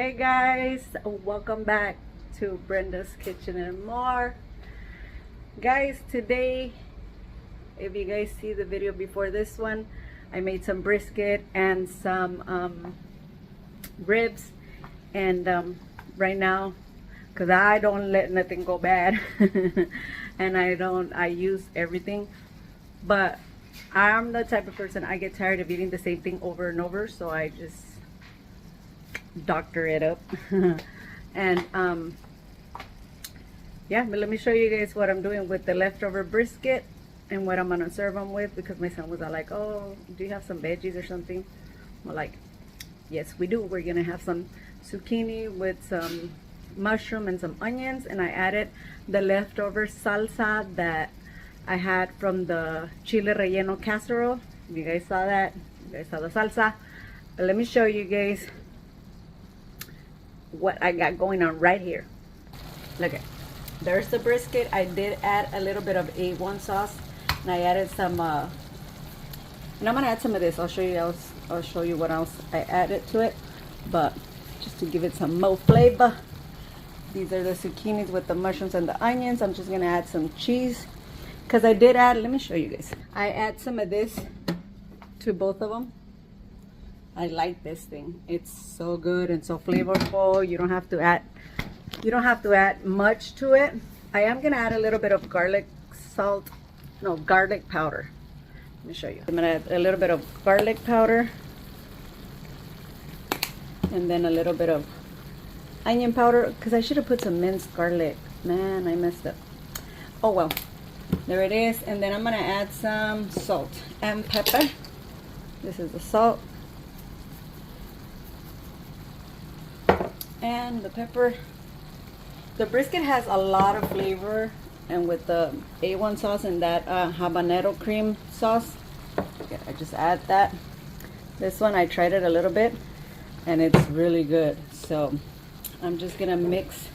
Hi guys, welcome back to Brenda's Kitchen and More. Guys, today, if you guys see the video before this one, I made some brisket and some ribs, and right now, because I don't let nothing go bad and I use everything, but I'm the type of person, I get tired of eating the same thing over and over, so I just doctor it up. And yeah, but let me show you guys what I'm doing with the leftover brisket and what I'm gonna serve them with, because my son was all like, oh, do you have some veggies or something? I'm like, yes we do. We're gonna have some zucchini with some mushroom and some onions, and I added the leftover salsa that I had from the chile relleno casserole. You guys saw that, you guys saw the salsa. But let me show you guys what I got going on right here. Look at, there's the brisket. I did add a little bit of A1 sauce, and I added some and I'm gonna add some of this. I'll show you what else I added to it, but just to give it some more flavor. These are the zucchinis with the mushrooms and the onions. I'm just gonna add some cheese, because I did add, let me show you guys, I add some of this to both of them. I like this thing. It's so good and so flavorful. You don't have to add much to it. I am gonna add a little bit of garlic powder. Let me show you. I'm gonna add a little bit of garlic powder, and then a little bit of onion powder, because I should have put some minced garlic. Man, I messed up. Oh well, there it is. And then I'm gonna add some salt and pepper. This is the salt and the pepper. The brisket has a lot of flavor, and with the A1 sauce and that habanero cream sauce, okay, I just add that. This one I tried it a little bit and it's really good, so I'm just gonna mix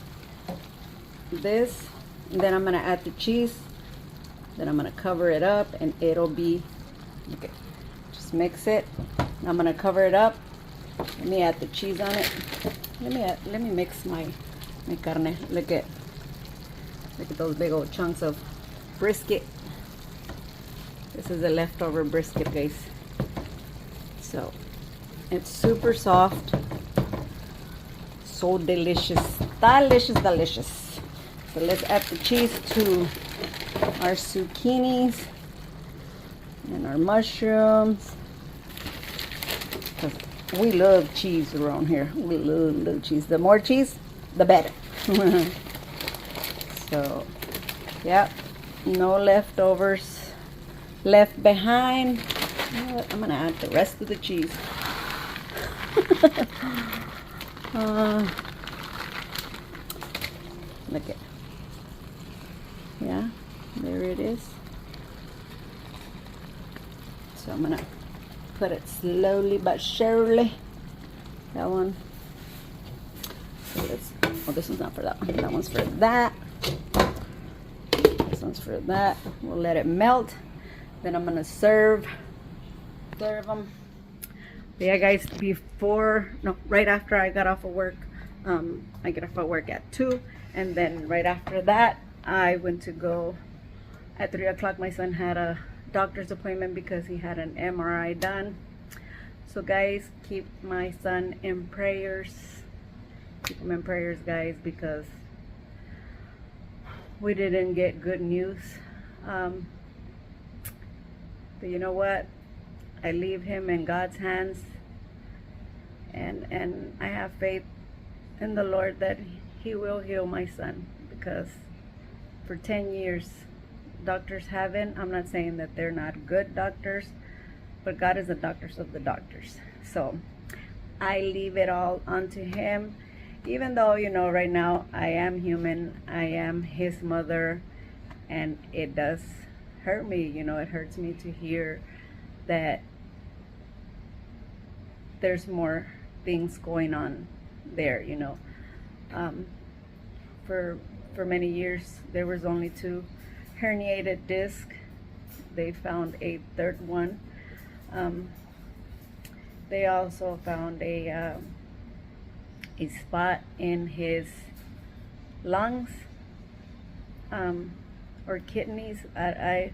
this, and then I'm gonna add the cheese, then I'm gonna cover it up, and it'll be okay. Just mix it. I'm gonna cover it up. Let me add the cheese on it. Let me mix my carne. Look at those big old chunks of brisket. This is a leftover brisket, guys. So it's super soft, so delicious, delicious. So let's add the cheese to our zucchinis and our mushrooms. We love cheese around here. We love cheese. The more cheese, the better. So, yeah, no leftovers left behind. You know what? I'm gonna add the rest of the cheese. Look at, yeah, there it is. So I'm gonna put it slowly but surely. That one. So oh, this one's not for that one. That one's for that. This one's for that. We'll let it melt. Then I'm gonna serve them. But yeah, guys, right after I got off of work, I get off of work at 2, and then right after that, I went to go at 3 o'clock. My son had a doctor's appointment because he had an M.R.I. done. So guys, keep my son in prayers. Keep him in prayers, guys, because we didn't get good news. But you know what? I leave him in God's hands, and I have faith in the Lord that He will heal my son, because for 10 years doctors haven't. I'm not saying that they're not good doctors, but God is the doctors of the doctors. So I leave it all unto Him, even though, you know, right now I am human. I am his mother, and it does hurt me. You know, it hurts me to hear that there's more things going on there, you know. For many years there was only 2 herniated discs. They found a third one. They also found a a spot in his lungs, or kidneys. I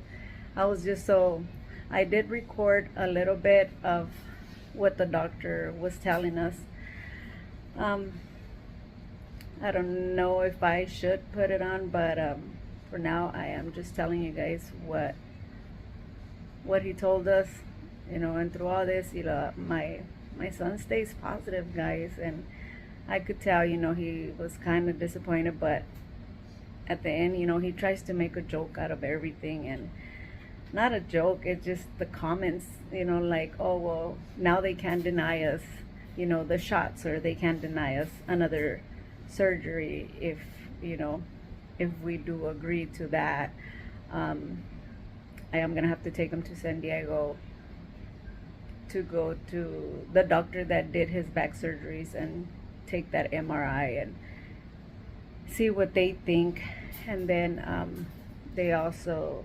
was just so, I did record a little bit of what the doctor was telling us. I don't know if I should put it on, but for now I am just telling you guys what he told us, and through all this, my son stays positive, guys, and I could tell, he was kind of disappointed, but at the end, he tries to make a joke out of everything, and not a joke, it's just the comments, like, oh, well, now they can't deny us, the shots, or they can't deny us another surgery if, if we do agree to that. I am gonna have to take him to San Diego to go to the doctor that did his back surgeries and take that M.R.I. and see what they think. And then they also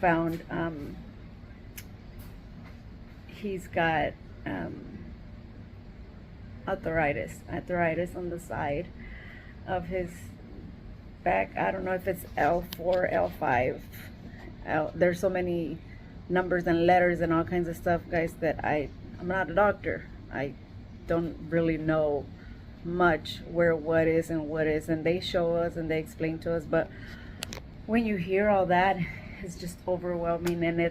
found he's got arthritis on the side of his back. I don't know if it's L4, L5. There's so many numbers and letters and all kinds of stuff, guys, that I'm not a doctor. I don't really know much where what is and what is, and they show us and they explain to us, but when you hear all that, it's just overwhelming, and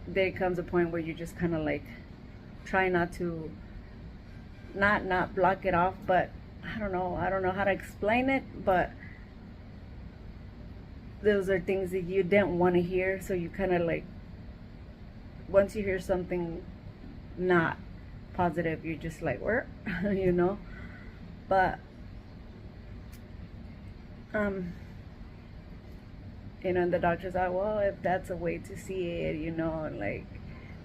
there comes a point where you just kind of like try not to not block it off, but I don't know how to explain it, but those are things that you didn't want to hear, so you kind of like, once you hear something not positive, you're just like, where? But and the doctors are, well, if that's a way to see it, like,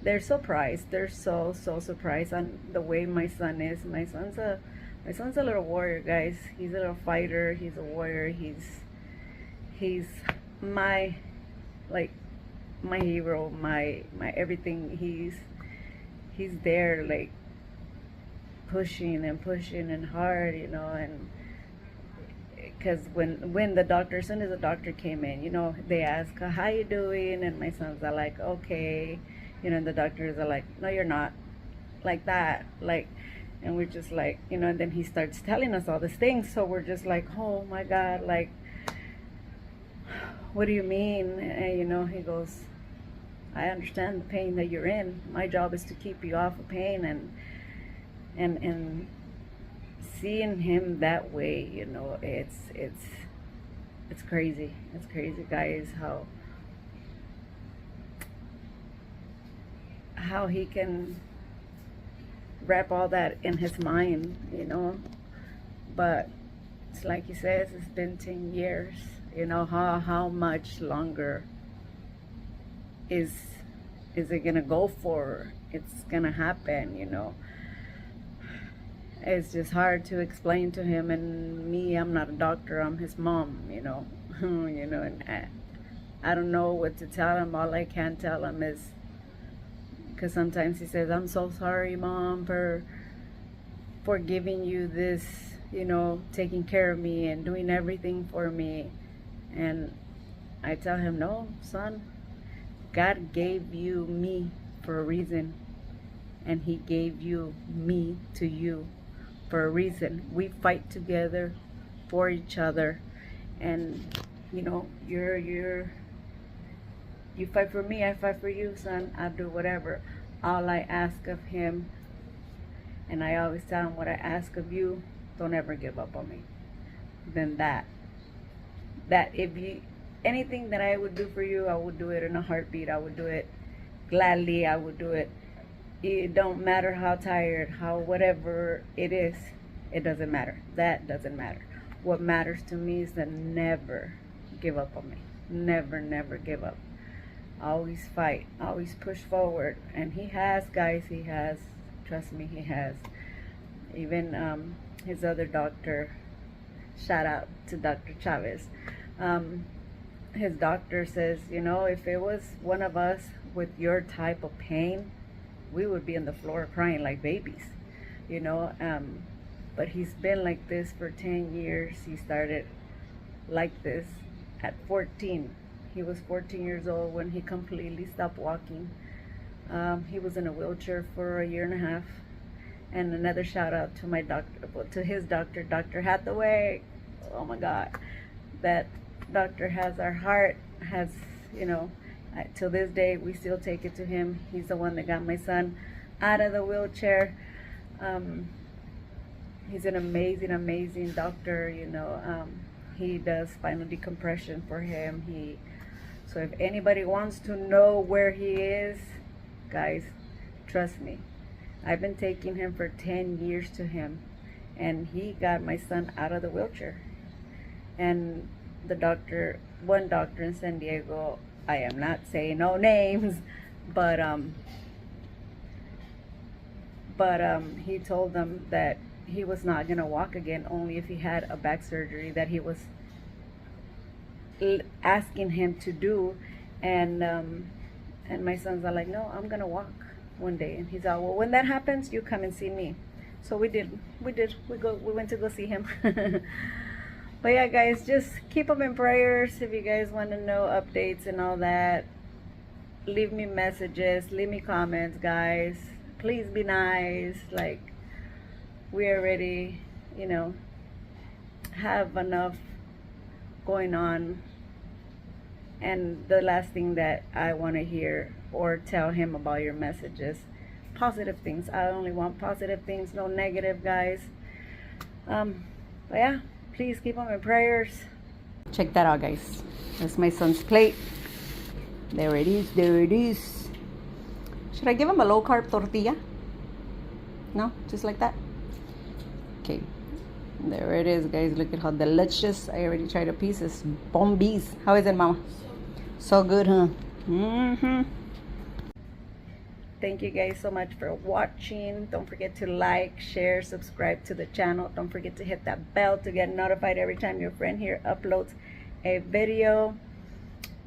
they're surprised. They're so surprised on the way my son is. My son's a little warrior, guys. He's a little fighter. He's a warrior. He's my hero, my everything. He's there, like, pushing and hard, and because when the doctor, as soon as the doctor came in, they ask, how you doing? And my sons are like, okay, and the doctors are like, no, you're not, like that, like, and we're just like, and then he starts telling us all these things, so we're just like, oh my God, like, what do you mean? And he goes, I understand the pain that you're in. My job is to keep you off of pain, and seeing him that way, it's crazy. It's crazy, guys, how he can wrap all that in his mind, but it's like he says, it's been 10 years. How much longer is it gonna go for? It's gonna happen. It's just hard to explain to him, and me, I'm not a doctor, I'm his mom, and I don't know what to tell him. All I can tell him is, because sometimes he says, I'm so sorry, Mom, for giving you this, taking care of me and doing everything for me. And I tell him, no, son, God gave you me for a reason, and he gave you me to you for a reason. We fight together for each other, and you fight for me, I fight for you, son. I'll do whatever. All I ask of him, and I always tell him, what I ask of you, don't ever give up on me. Then that if you, anything that I would do for you, I would do it in a heartbeat. I would do it gladly. I would do it. It don't matter how tired, how whatever it is, it doesn't matter. That doesn't matter. What matters to me is to never give up on me. Never give up. Always fight. Always push forward. And he has, guys. He has. Trust me, he has. Even his other doctor. Shout out to Dr. Chavez. His doctor says, if it was one of us with your type of pain, we would be on the floor crying like babies, you know. But he's been like this for 10 years. He started like this at 14. He was 14 years old when he completely stopped walking. He was in a wheelchair for a year and a half. And another shout out to my doctor, to his doctor, Dr. Hathaway. Oh my God, that doctor has our heart, has, you know, till this day we still take it to him. He's the one that got my son out of the wheelchair. He's an amazing doctor, you know. He does spinal decompression for him. So if anybody wants to know where he is, guys, trust me. I've been taking him for 10 years to him, and he got my son out of the wheelchair. And the doctor, one doctor in San Diego, I am not saying no names, but he told them that he was not gonna walk again, only if he had a back surgery that he was asking him to do. And my sons are like, no, I'm gonna walk one day. And he's like, well, when that happens, you come and see me. So we went to go see him. But yeah, guys, just keep them in prayers. If you guys want to know updates and all that, leave me messages, leave me comments, guys. Please be nice. Like, we already, you know, have enough going on. And the last thing that I want to hear or tell him about your messages, positive things. I only want positive things, no negative, guys. But yeah, please keep them in prayers. Check that out, guys. That's my son's plate. There it is, there it is. Should I give him a low carb tortilla? No, just like that. Okay, there it is, guys. Look at how delicious. I already tried a piece. It's bombies. How is it, mama? So good, huh? Thank you guys so much for watching. Don't forget to like, share, subscribe to the channel. Don't forget to hit that bell to get notified every time your friend here uploads a video.